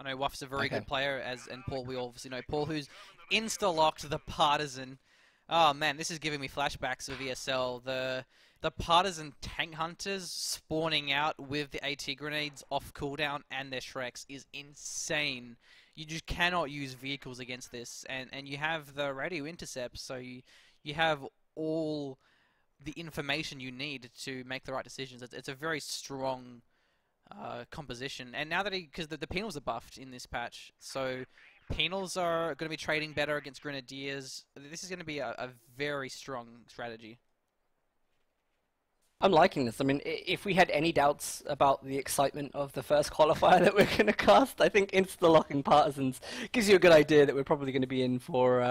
I know Wuff's a very good player, and Paul, we obviously know Paul, who's insta-locked the Partisan. Oh man, this is giving me flashbacks of ESL. The Partisan tank hunters spawning out with the AT grenades off cooldown and their Shreks is insane. You just cannot use vehicles against this, and you have the radio intercepts, so you have all the information you need to make the right decisions. It's a very strong composition, and now that because the penals are buffed in this patch, so penals are going to be trading better against Grenadiers. This is going to be a very strong strategy. I'm liking this. I mean, if we had any doubts about the excitement of the first qualifier that we're going to cast, I think insta-locking Partisans gives you a good idea that we're probably going to be in for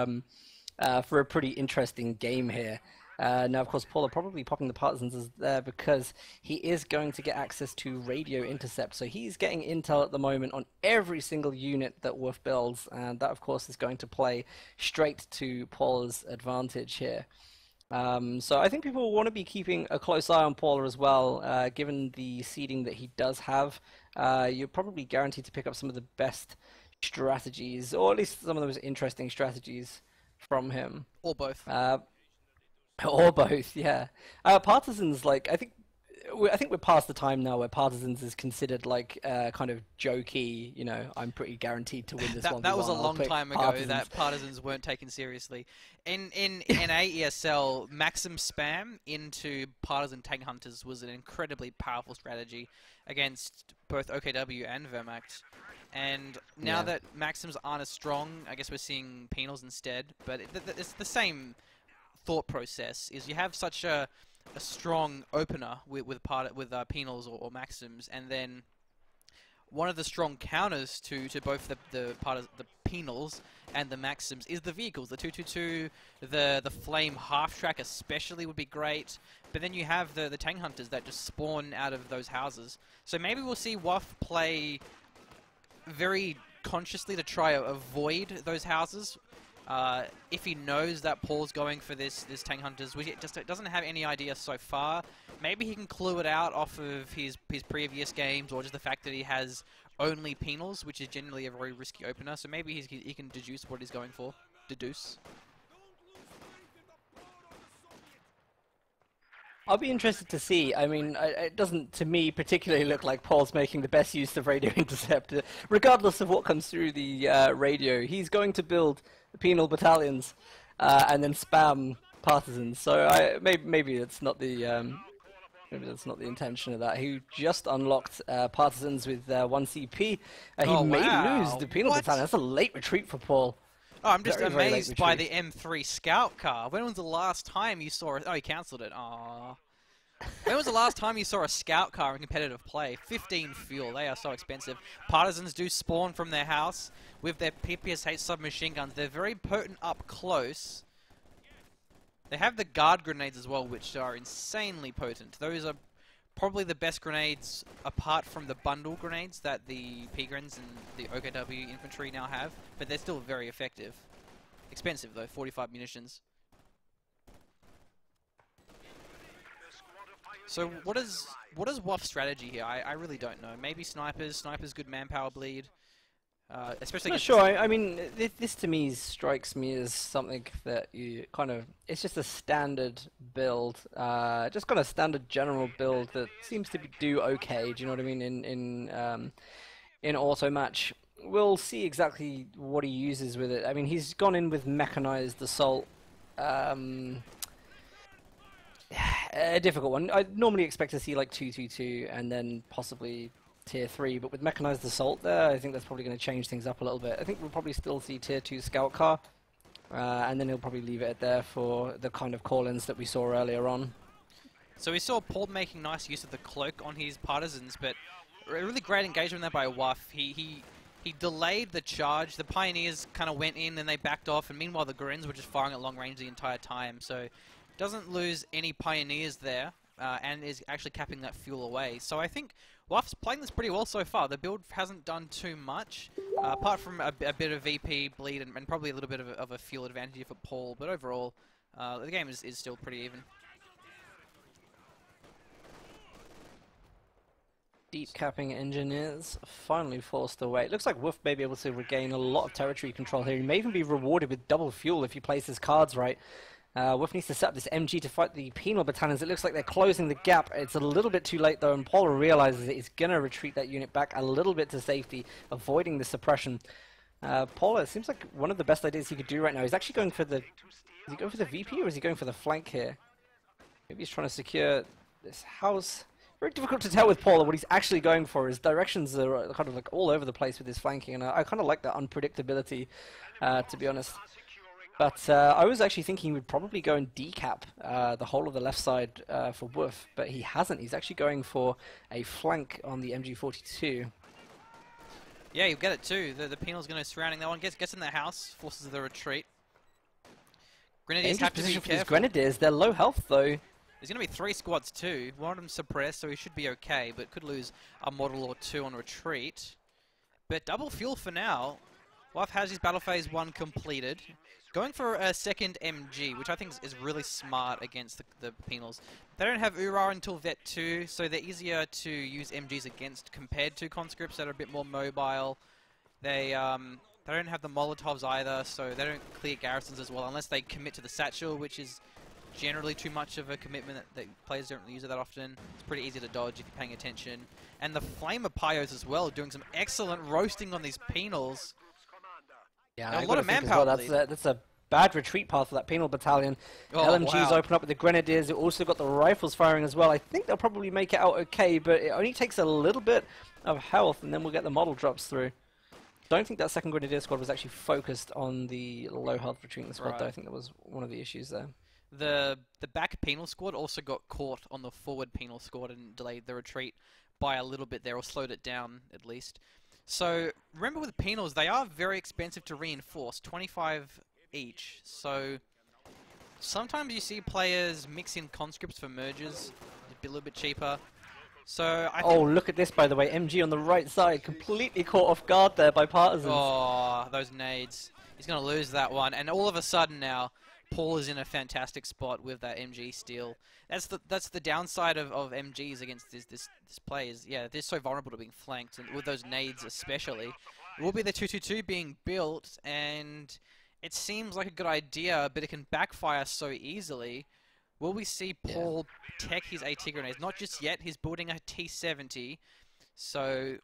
a pretty interesting game here. Now, of course, Paul are probably popping the Partisans as there because he is going to get access to radio intercept. So he's getting intel at the moment on every single unit that Wuff builds, and that, of course, is going to play straight to Paul's advantage here. So I think people will want to be keeping a close eye on Paula as well, given the seeding that he does have. You're probably guaranteed to pick up some of the best strategies, or at least some of the most interesting strategies from him. Or both. Or both, yeah. Partisans, like, I think we're past the time now where Partisans is considered like kind of jokey. You know, I'm pretty guaranteed to win this one. That was a long time ago. That Partisans weren't taken seriously. In NA ESL, Maxim spam into Partisan tank hunters was an incredibly powerful strategy against both OKW and Wehrmacht. And now that Maxims aren't as strong, I guess we're seeing penals instead. But it's the same thought process. Is you have such a strong opener with penals or Maxims, and then one of the strong counters to both the penals and the Maxims is the vehicles. The 222, the Flame half track especially would be great. But then you have the tank hunters that just spawn out of those houses. So maybe we'll see Wuff play very consciously to try to avoid those houses. If he knows that Paul's going for this tank hunters, which it just doesn't have any idea so far, maybe he can clue it out off of his previous games, or just the fact that he has only penals, which is generally a very risky opener. So maybe he can deduce what he's going for. Deduce. I'll be interested to see. I mean, it doesn't, to me, particularly look like Paul's making the best use of radio intercept. Regardless of what comes through the radio, he's going to build penal battalions and then spam Partisans. So maybe it's not the maybe that's not the intention of that. He just unlocked Partisans with 1 CP. He may lose the penal battalion. That's a late retreat for Paul. Oh, I'm just amazed by the M3 scout car. When was the last time you saw it? Oh, he cancelled it. Aww. When was the last time you saw a scout car in competitive play? 15 fuel. They are so expensive. Partisans do spawn from their house with their PPSH submachine guns. They're very potent up close. They have the guard grenades as well, which are insanely potent. Those are probably the best grenades apart from the bundle grenades that the P-Grens and the OKW infantry now have, but they're still very effective. Expensive though, 45 munitions. So what is Wuff's strategy here? I really don't know. Maybe snipers good manpower bleed. Especially. I'm not sure. I mean, this to me strikes me as something that you kind of. It's just a standard build, just kind of standard general build that seems to do okay. Do you know what I mean? In auto match, we'll see exactly what he uses with it. I mean, he's gone in with mechanized assault. A difficult one. I normally expect to see like 222 and then possibly Tier 3, but with mechanized assault there, I think that's probably going to change things up a little bit. I think we'll probably still see Tier 2 scout car, and then he'll probably leave it there for the kind of call-ins that we saw earlier on. So we saw Paul making nice use of the cloak on his Partisans, but a really great engagement there by Wuff. He delayed the charge. The Pioneers kind of went in and they backed off, and meanwhile the Grens were just firing at long range the entire time. So doesn't lose any Pioneers there, and is actually capping that fuel away. So I think Wuff's playing this pretty well so far. The build hasn't done too much, apart from a bit of VP bleed and probably a little bit of a fuel advantage for Paul. But overall, the game is still pretty even. Deep capping engineers finally forced away. It looks like Wuff may be able to regain a lot of territory control here. He may even be rewarded with double fuel if he plays his cards right. Wuff needs to set up this MG to fight the penal battalions. It looks like they're closing the gap. It's a little bit too late though, and Paula realizes that he's going to retreat that unit back a little bit to safety, avoiding the suppression. Paula, it seems like one of the best ideas he could do right now. He's actually going for the... Is he going for the VP or is he going for the flank here? Maybe he's trying to secure this house. Very difficult to tell with Paula what he's actually going for. His directions are kind of like all over the place with his flanking, and I kind of like that unpredictability, to be honest. But I was actually thinking he would probably go and decap the whole of the left side for Wuff, but he hasn't. He's actually going for a flank on the MG42. Yeah, you get it too. The penal's going to surrounding that one. Gets in the house, forces the retreat. Grenadiers have to be careful. Grenadiers, they're low health though. There's going to be 3 squads too. One of them suppressed, so he should be okay, but could lose a model or 2 on retreat. But double fuel for now. Wuff has his battle phase 1 completed. Going for a second MG, which I think is really smart against the penals. They don't have URAR until Vet 2, so they're easier to use MGs against compared to conscripts that are a bit more mobile. They don't have the Molotovs either, so they don't clear garrisons as well, unless they commit to the Satchel, which is generally too much of a commitment that players don't really use it that often. It's pretty easy to dodge if you're paying attention. And the Flamer Pyos as well, doing some excellent roasting on these penals. Yeah, a lot of manpower. Well, that's a bad retreat path for that penal battalion. Oh, LMGs open up with the Grenadiers. It also got the rifles firing as well. I think they'll probably make it out okay, but it only takes a little bit of health, and then we'll get the model drops through. Don't think that second Grenadier squad was actually focused on the low health retreating squad, though. I think that was one of the issues there. The back penal squad also got caught on the forward penal squad and delayed the retreat by a little bit there, or slowed it down at least. So remember with the penals, they are very expensive to reinforce, 25 each. So sometimes you see players mix in conscripts for mergers, a little bit cheaper. So I think look at this, by the way, MG on the right side, completely caught off guard there by Partisans. Oh, those nades. He's going to lose that one, and all of a sudden now, Paul is in a fantastic spot with that MG steal. That's the downside of MGs against this play is, yeah, they're so vulnerable to being flanked, and with those nades especially. It will be the 222 being built, and it seems like a good idea, but it can backfire so easily. Will we see Paul tech his AT grenades? Not just yet, he's building a T-70, so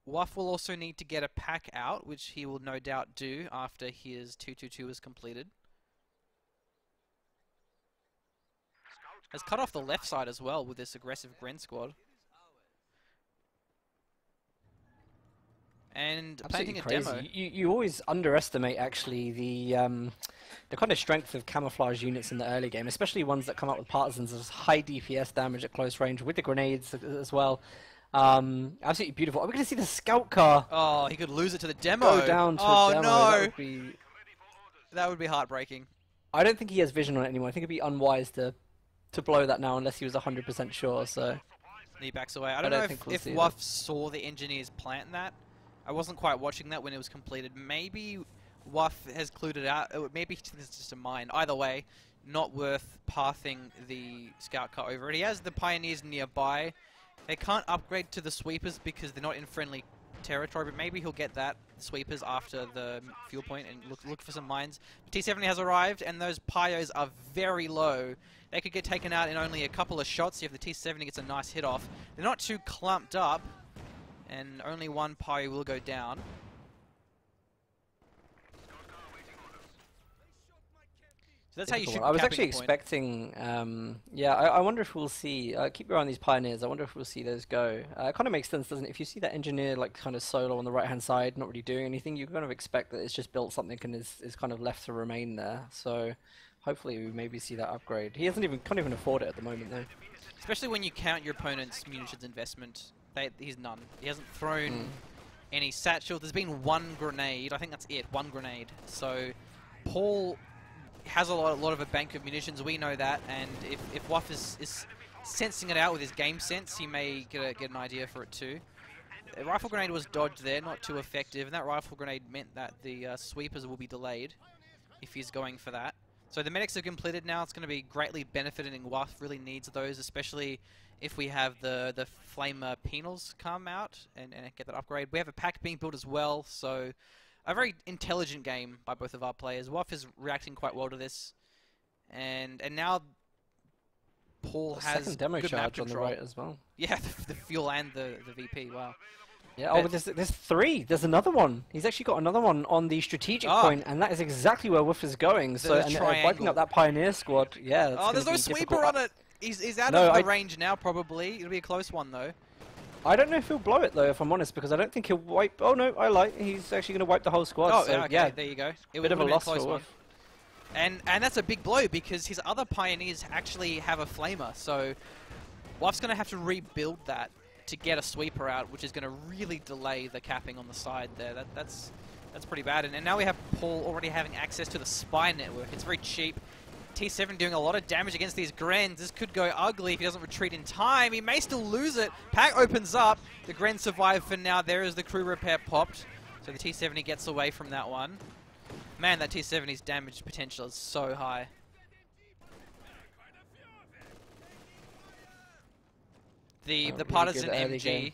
Wuff will also need to get a pack out, which he will no doubt do after his 222 is completed. Has cut off the left side as well with this aggressive Gren squad. And planting a demo. You always underestimate actually the kind of strength of camouflage units in the early game, especially ones that come out with Partisans as high DPS damage at close range with the grenades as well. Absolutely beautiful. Are we going to see the scout car? Oh, he could lose it to the demo. Go down to a demo. No! That would be heartbreaking. I don't think he has vision on it anymore. I think it'd be unwise to blow that now unless he was 100% sure. So he backs away. I don't know if Wuff saw the engineers plant that. I wasn't quite watching that when it was completed. Maybe Wuff has clued it out. Maybe it's just a mine. Either way, not worth pathing the scout car over it. He has the pioneers nearby. They can't upgrade to the sweepers because they're not in friendly territory, but maybe he'll get that sweepers after the fuel point and look for some mines. T-70 has arrived, and those Pyos are very low. They could get taken out in only a couple of shots if the T-70 gets a nice hit off. They're not too clumped up, and only one Pyo will go down. So that's how you shoot. I was actually expecting, I wonder if we'll see, keep your eye on these pioneers, I wonder if we'll see those go. It kind of makes sense, doesn't it? If you see that engineer like kind of solo on the right hand side, not really doing anything, you kind of expect that it's just built something and is kind of left to remain there. So hopefully we maybe see that upgrade. He can't even afford it at the moment though. Especially when you count your opponent's munitions investment. He's none. He hasn't thrown any satchel. There's been one grenade. I think that's it. One grenade. So Paul has a lot of a bank of munitions. We know that. And if Wuff is sensing it out with his game sense, he may get an idea for it too. A rifle grenade was dodged there, not too effective. And that rifle grenade meant that the sweepers will be delayed if he's going for that. So the medics are completed now. It's going to be greatly benefiting. Wuff really needs those, especially if we have the Flamer Penals come out and get that upgrade. We have a pack being built as well, so a very intelligent game by both of our players. Wuff is reacting quite well to this, and now Paul has second demo good charge map on the control. right as well. Yeah, the fuel and the VP. Wow. Yeah, oh, but there's 3. There's another one. He's actually got another one on the strategic point, and that is exactly where Wuff is going. So, and wiping up that Pioneer squad, yeah. Oh, there's no sweeper on it. He's out of the range now, probably. It'll be a close one, though. I don't know if he'll blow it, though, if I'm honest, because I don't think he'll wipe... Oh, no, he's actually going to wipe the whole squad. Oh, so, okay, yeah, there you go. It bit of a loss for Wuff. Wuff. And that's a big blow, because his other Pioneers actually have a Flamer, so Wuff's going to have to rebuild that to get a sweeper out, which is going to really delay the capping on the side there. That's pretty bad. And now we have Paul already having access to the spy network. It's very cheap. T7 doing a lot of damage against these Grens. This could go ugly if he doesn't retreat in time. He may still lose it. Pack opens up. The Grens survive for now. There is the crew repair popped. So the T70 gets away from that one. Man, that T70's damage potential is so high. The Partisan MG,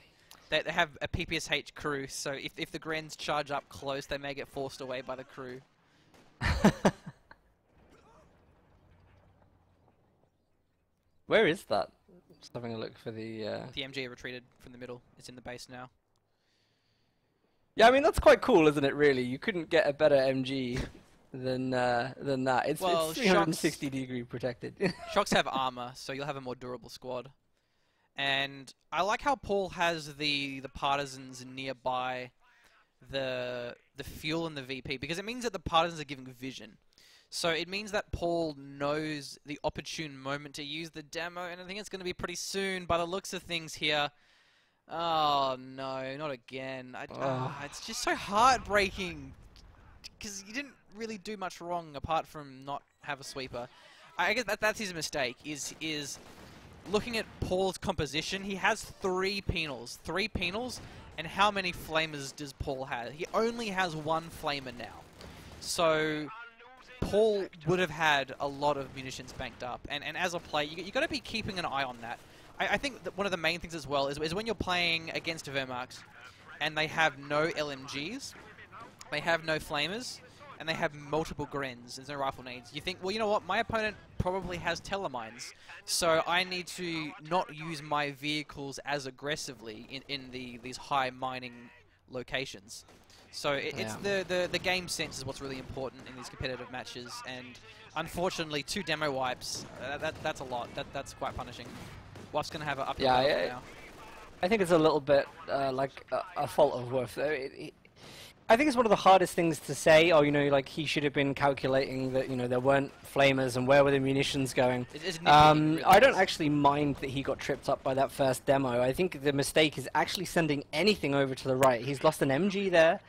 they have a PPSH crew, so if the Grens charge up close, they may get forced away by the crew. Where is that? Just having a look for the... The MG retreated from the middle. It's in the base now. Yeah, I mean, that's quite cool, isn't it, really? You couldn't get a better MG than that. It's 360 degree protected. Shocks have armor, so you'll have a more durable squad. And I like how Paul has the Partisans nearby the fuel and the VP, because it means that the Partisans are giving vision. So it means that Paul knows the opportune moment to use the demo, and I think it's going to be pretty soon by the looks of things here. Oh no, not again. It's just so heartbreaking, because you didn't really do much wrong apart from not have a sweeper. I guess that's his mistake, is looking at Paul's composition. He has 3 penals. 3 penals, and how many flamers does Paul have? He only has 1 flamer now. So Paul would have had a lot of munitions banked up, and as a player, you got to be keeping an eye on that. I think that one of the main things as well is when you're playing against Wehrmacht, and they have no LMGs, they have no flamers, and they have multiple Grens, there's no rifle needs. You think, well, you know what, my opponent probably has telemines, so I need to not use my vehicles as aggressively in these high mining locations. So it's the game sense is what's really important in these competitive matches, and unfortunately 2 demo wipes, that's a lot. That's quite punishing. Wuff's going to have an uphill battle now. I think it's a little bit like a fault of Wuff. I think it's one of the hardest things to say. Oh, you know, like he should have been calculating that, you know, there weren't flamers and where were the munitions going. Really I don't actually mind that he got tripped up by that first demo. I think the mistake is actually sending anything over to the right. He's lost an MG there.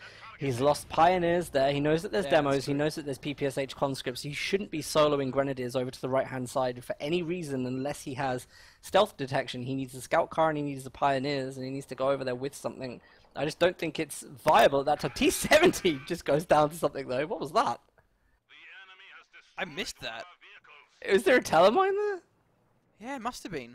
He's lost Pioneers there. He knows that there's demos. He knows that there's PPSH conscripts. He shouldn't be soloing Grenadiers over to the right-hand side for any reason unless he has stealth detection. He needs a scout car and he needs the Pioneers, and he needs to go over there with something. I just don't think it's viable at that time. T70 just goes down to something, though. What was that? I missed that. Is there a telemine there? Yeah, it must have been.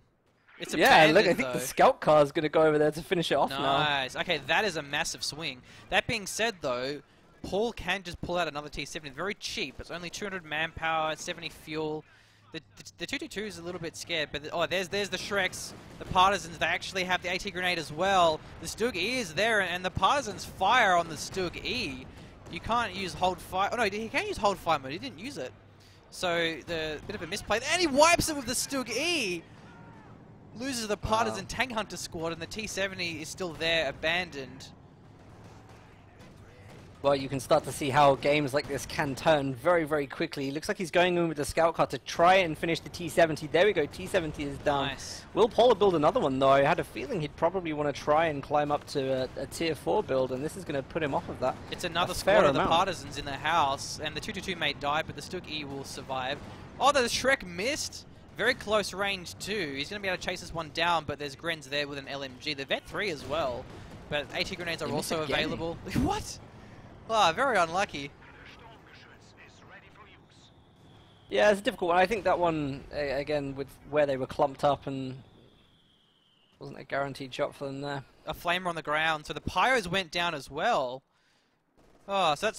It's look, I think the scout car is going to go over there to finish it off now. Nice. Okay, that is a massive swing. That being said, though, Paul can just pull out another T70. It's very cheap. It's only 200 manpower, 70 fuel. The 222 is a little bit scared, but there's the Shreks, the Partisans. They actually have the AT grenade as well. The Stug E is there, and the Partisans fire on the Stug E. You can't use hold fire. Oh no, he can use hold fire mode. He didn't use it. So the bit of a misplay, and he wipes it with the Stug E. Loses the Partisan Tank Hunter squad, and the T70 is still there, abandoned. Well, you can start to see how games like this can turn very, very quickly. Looks like he's going in with the scout car to try and finish the T70. There we go, T70 is down. Nice. Will Paul build another one, though? I had a feeling he'd probably want to try and climb up to a tier 4 build, and this is going to put him off of that. It's another squad of the Partisans in the house, and the 222 may die, but the Stug E will survive. Oh, the Shrek missed! Very close range too. He's going to be able to chase this one down, but there's Grens there with an LMG. The Vet 3 as well, but AT grenades are also available. What? Ah, very unlucky. Yeah, it's a difficult one. I think that one, again, with where they were clumped up and wasn't a guaranteed shot for them there. A flamer on the ground, so the Pyros went down as well. Oh, so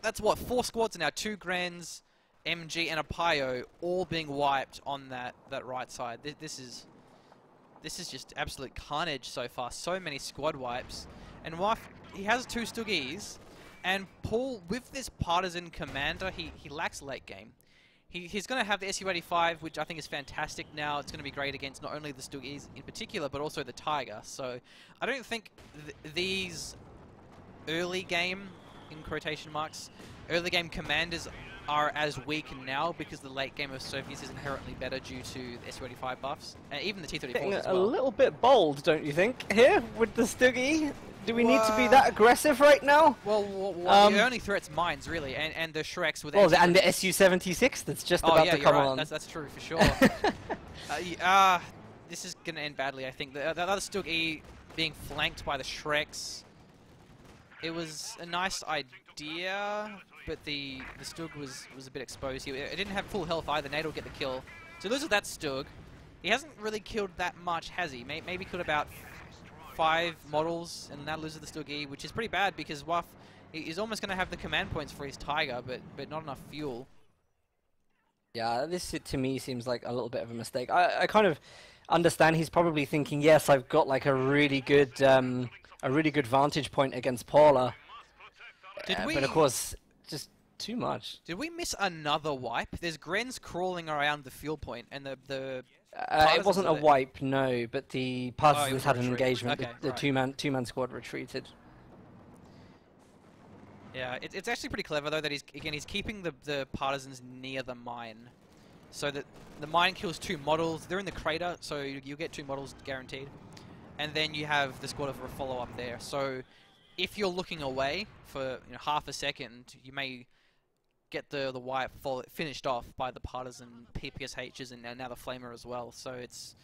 that's what, 4 squads now, 2 Grens, MG, and a Pyro, all being wiped on that right side. This is just absolute carnage so far. So many squad wipes. And Wuff, he has 2 Stuggies, and Paul, with this Partisan Commander, he lacks late game. He's going to have the SU-85, which I think is fantastic now. It's going to be great against not only the Stuggies in particular, but also the Tiger. So I don't think these early game, in quotation marks, early game commanders are as weak now because the late game of Soviets is inherently better due to the SU-85 buffs, and even the T-34s as well. A little bit bold, don't you think, here with the Stuggy? Do we need to be that aggressive right now? Well, the only threat's mines, really, and the Shreks with and the SU-76 that's just about to come on. That's true for sure. This is going to end badly, I think. The other Stuggy being flanked by the Shreks, it was a nice idea, but the Stug was a bit exposed. It didn't have full health either. Nate will get the kill. So loses that Stug. He hasn't really killed that much, has he? Maybe killed about 5 models, and now loses the Stuggy, which is pretty bad because Wuff is almost going to have the command points for his Tiger, but not enough fuel. Yeah, this to me seems like a little bit of a mistake. I kind of understand he's probably thinking, yes, I've got like a really good vantage point against Paula. But of course, just too much. Did we miss another wipe? There's Grens crawling around the fuel point, and the it wasn't a wipe, no, but the Partisans had an engagement. Okay, the two-man squad retreated. Yeah, it's actually pretty clever though that he's keeping the Partisans near the mine, so that the mine kills 2 models. They're in the crater, so you get 2 models guaranteed, and then you have the squad of a follow-up there. So if you're looking away for half a second, you may get the wipe finished off by the Partisan PPSHs and now the Flamer as well. So it's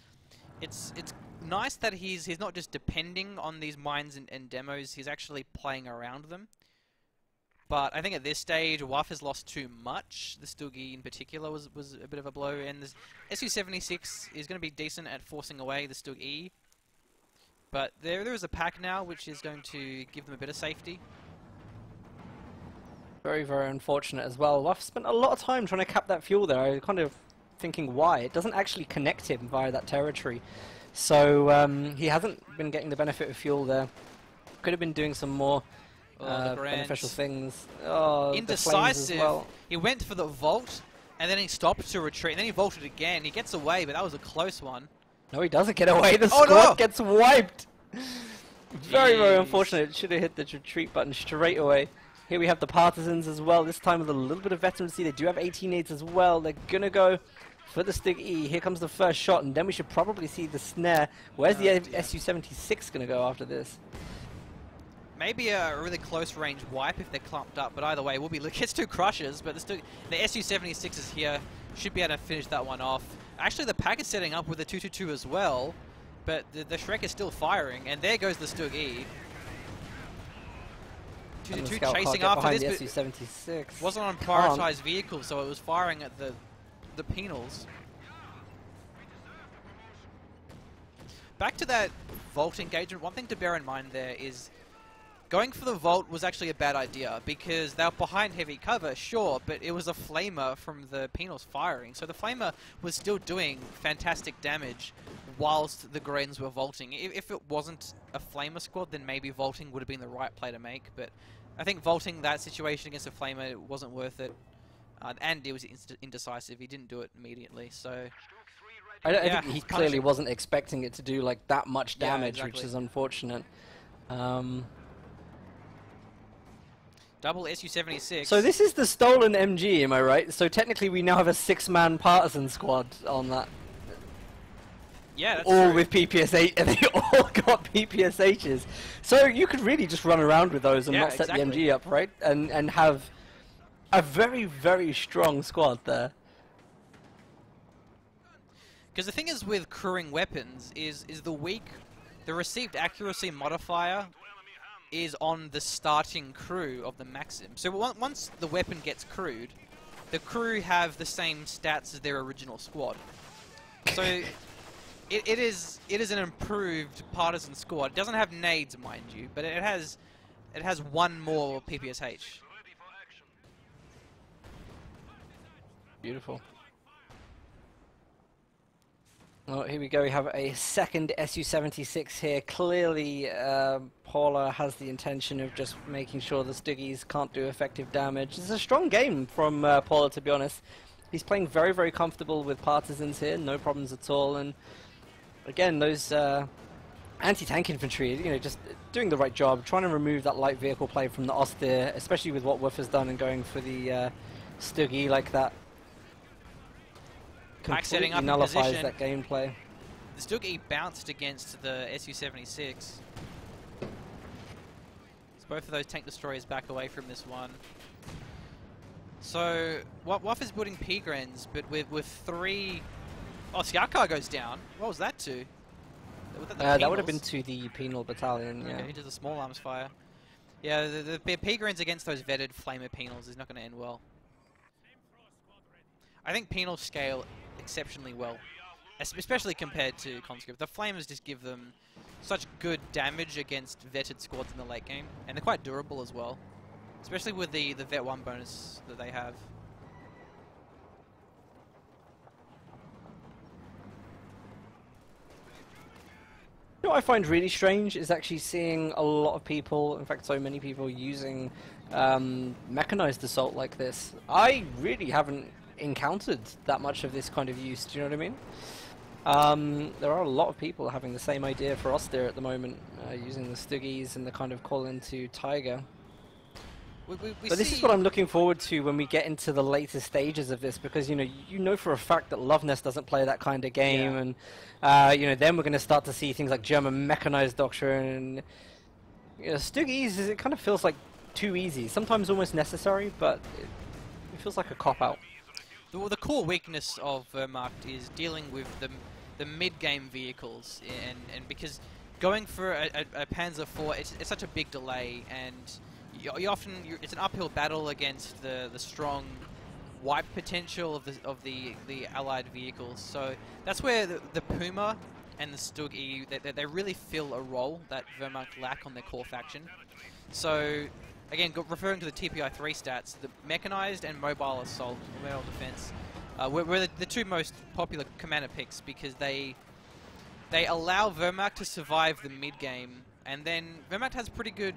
nice that he's not just depending on these mines and demos. He's actually playing around them. But I think at this stage, Wuff has lost too much. The Stuggy in particular was a bit of a blow, and the SU-76 is going to be decent at forcing away the Stug-E. But there is a pack now, which is going to give them a bit of safety. Very, very unfortunate as well. Wuff spent a lot of time trying to cap that fuel there. I was kind of thinking why. It doesn't actually connect him via that territory. So he hasn't been getting the benefit of fuel there. Could have been doing some more beneficial things. Oh, indecisive. As well. He went for the vault, and then he stopped to retreat, and then he vaulted again. He gets away, but that was a close one. No, he doesn't get away. The squad gets wiped. Very, very unfortunate. It should have hit the retreat button straight away. Here we have the Partisans as well, this time with a little bit of veterancy. They do have 18-8s as well. They're going to go for the Stug-E. Here comes the first shot, and then we should probably see the snare. Where's the SU-76 going to go after this? Maybe a really close range wipe if they're clumped up, but either way, we'll be gets 2 crushes, but the SU-76 is here. Should be able to finish that one off. Actually, the pack is setting up with a 2-2-2 as well, but the Shrek is still firing, and there goes the Stug-E. 2-2-2 chasing after this, but SU-76 wasn't on prioritized vehicle, so it was firing at the penals. Back to that vault engagement, one thing to bear in mind there is going for the vault was actually a bad idea because they were behind heavy cover, sure, but it was a flamer from the penals firing, so the flamer was still doing fantastic damage whilst the Grens were vaulting. If it wasn't a flamer squad, then maybe vaulting would have been the right play to make, but I think vaulting that situation against a flamer wasn't worth it, and it was indecisive. He didn't do it immediately, so I think he clearly wasn't expecting it to do like that much damage, which is unfortunate. Double SU-76. So this is the stolen MG, am I right? So technically we now have a 6-man Partisan squad on that. Yeah, that's all true. with PPS-8, and they all got PPSHs. So you could really just run around with those and not set the MG up, right? And have a very, very strong squad there. Because the thing is with crewing weapons is the received accuracy modifier is on the starting crew of the Maxim. So once the weapon gets crewed, the crew have the same stats as their original squad. So it is an improved partisan squad. It doesn't have nades, mind you, but it has one more PPSH. Beautiful. Well, here we go. We have a second Su-76 here. Clearly, Paula has the intention of just making sure the Stuggies can't do effective damage. It's a strong game from Paula, to be honest. He's playing very, very comfortable with partisans here. No problems at all. And again, those anti-tank infantry, you know, just doing the right job, trying to remove that light vehicle play from the Austere, especially with what Wuff has done and going for the Stuggy like that. Setting up nullifies in that gameplay. The Stuggy bounced against the Su-76. So both of those tank destroyers back away from this one. So Wuff is building P-Grens, but with 3... Oh, Siakar goes down. What was that to? That would have been to the penal battalion, yeah. Okay, he does a small arms fire. Yeah, the P-Grens against those vetted flamer penals is not going to end well. I think penals scale exceptionally well, especially compared to conscript. The flamers just give them such good damage against vetted squads in the late game, and they're quite durable as well, especially with the vet 1 bonus that they have. You know what I find really strange is actually seeing a lot of people, in fact so many people, using mechanized assault like this. I really haven't encountered that much of this kind of use, do you know what I mean? There are a lot of people having the same idea for Austere at the moment, using the Stuggies and the kind of call into Tiger. But this is what I'm looking forward to when we get into the later stages of this, because you know for a fact that Loveness doesn't play that kind of game, and you know, then we're going to start to see things like German mechanized doctrine, and you know, Stuggies, it kind of feels like too easy, sometimes almost necessary, but it feels like a cop-out. The core weakness of Wehrmacht is dealing with the mid-game vehicles, and because going for a Panzer IV, it's such a big delay, and it's an uphill battle against the strong wipe potential of the allied vehicles. So that's where the Puma and the Stuggy, they really fill a role that Wehrmacht lack on their core faction. So again, referring to the TPI 3 stats, the mechanized and mobile assault, mobile defense, were the two most popular commander picks, because they allow Wehrmacht to survive the mid game, and then Wehrmacht has pretty good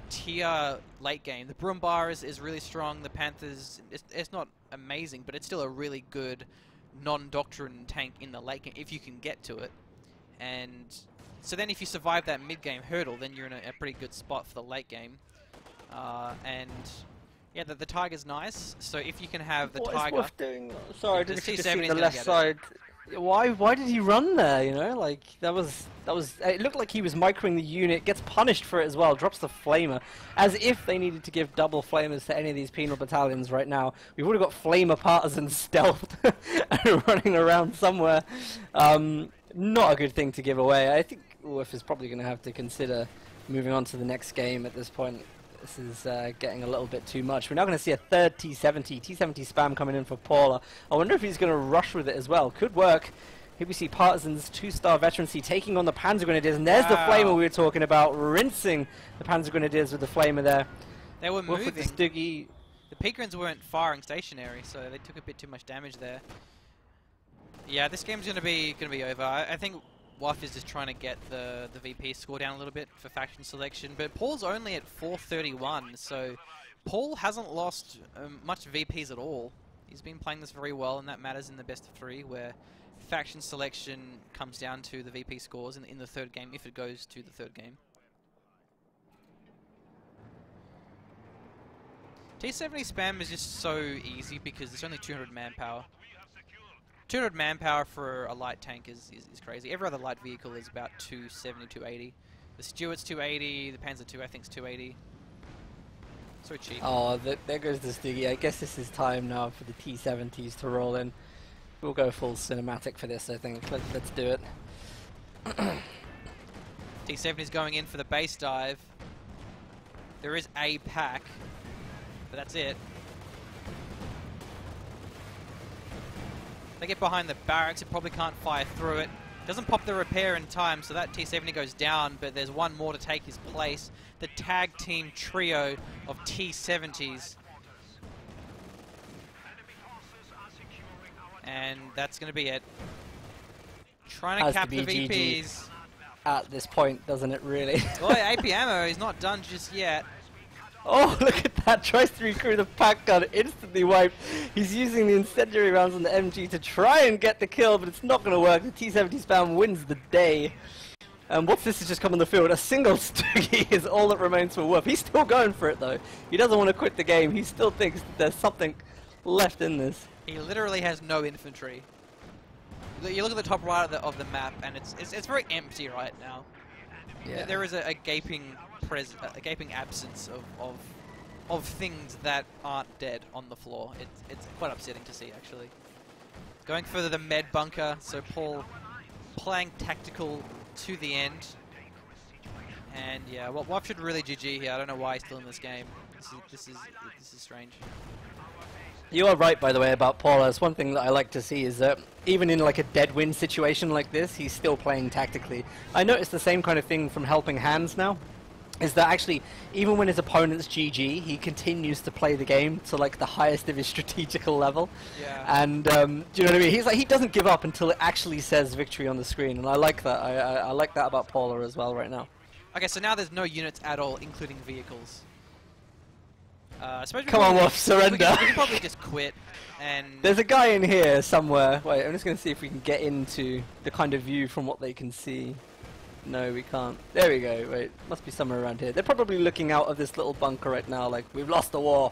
tier late game. The Brumbar is really strong. The Panthers, it's not amazing, but it's still a really good non-doctrine tank in the late game if you can get to it. And so then if you survive that mid-game hurdle, then you're in a pretty good spot for the late game. And yeah, the Tiger's nice. So if you can have the Tiger... What is Wuff doing? Sorry, I didn't see the left side. Why did he run there, you know? Like, that was it looked like he was microing the unit, gets punished for it as well, drops the flamer, as if they needed to give double flamers to any of these penal battalions right now. We've already got flamer partisans stealthed and running around somewhere. Not a good thing to give away. I think Wuff is probably going to have to consider moving on to the next game at this point. This is getting a little bit too much. We're now going to see a third T-70 spam coming in for Paula. I wonder if he's going to rush with it as well. Could work. Here we see Partisans 2-star veterancy taking on the Panzer Grenadiers, and there's the flamer we were talking about, rinsing the Panzer Grenadiers with the flamer there. They were moving. With the Stuggy. The P-Grens weren't firing stationary, so they took a bit too much damage there. Yeah, this game's going to be over. I think Wuff is just trying to get the VP score down a little bit for faction selection, but Paul's only at 431, so Paul hasn't lost much VPs at all. He's been playing this very well, and that matters in the best of 3, where faction selection comes down to the VP scores in the third game, if it goes to the third game. T-70 spam is just so easy because it's only 200 manpower. 200 manpower for a light tank is crazy. Every other light vehicle is about 270, 280. The Stuart's 280, the Panzer II I think is 280. So cheap. Oh, there goes the Stuggy. I guess this is time now for the T-70s to roll in. We'll go full cinematic for this, I think. Let's do it. T-70's going in for the base dive. There is a pack, but that's it. They get behind the barracks, it probably can't fire through it. Doesn't pop the repair in time, so that T-70 goes down, but there's one more to take his place. The tag team trio of T-70s. And that's going to be it. Trying to cap the VPs. At this point, doesn't it really? Boy, AP ammo is not done just yet. Oh, look at that. Tries to recruit the pack gun, instantly wiped. He's using the incendiary rounds on the MG to try and get the kill, but it's not going to work. The T-70 spam wins the day. And what's this has just come on the field? A single Stoogie is all that remains for Wuff. He's still going for it, though. He doesn't want to quit the game. He still thinks that there's something left in this. He literally has no infantry. You look at the top right of the map, and it's very empty right now. Yeah. There is a gaping absence of things that aren't dead on the floor. It's quite upsetting to see, actually. Going for the med bunker, so Paul playing tactical to the end. And yeah, Wuff should really GG here. I don't know why he's still in this game. This is strange. You are right, by the way, about Paulus. One thing that I like to see is that even in like a dead win situation like this, he's still playing tactically. I noticed the same kind of thing from Helping Hands now, is that actually, even when his opponent's GG, he continues to play the game to like the highest of his strategical level. Yeah. And do you know what I mean? He's like, he doesn't give up until it actually says victory on the screen, and I like that. I like that about Paula as well right now. Okay, so now there's no units at all, including vehicles. Come on, Wuff, surrender. We can probably just quit. And there's a guy in here somewhere. Wait, I'm just going to see if we can get into the kind of view from what they can see. No, we can't. There we go. Wait, must be somewhere around here. They're probably looking out of this little bunker right now like, we've lost the war.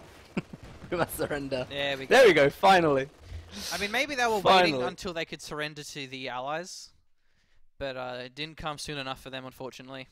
We must surrender. There we go. There we go, finally. I mean, maybe they were waiting until they could surrender to the Allies. But it didn't come soon enough for them, unfortunately.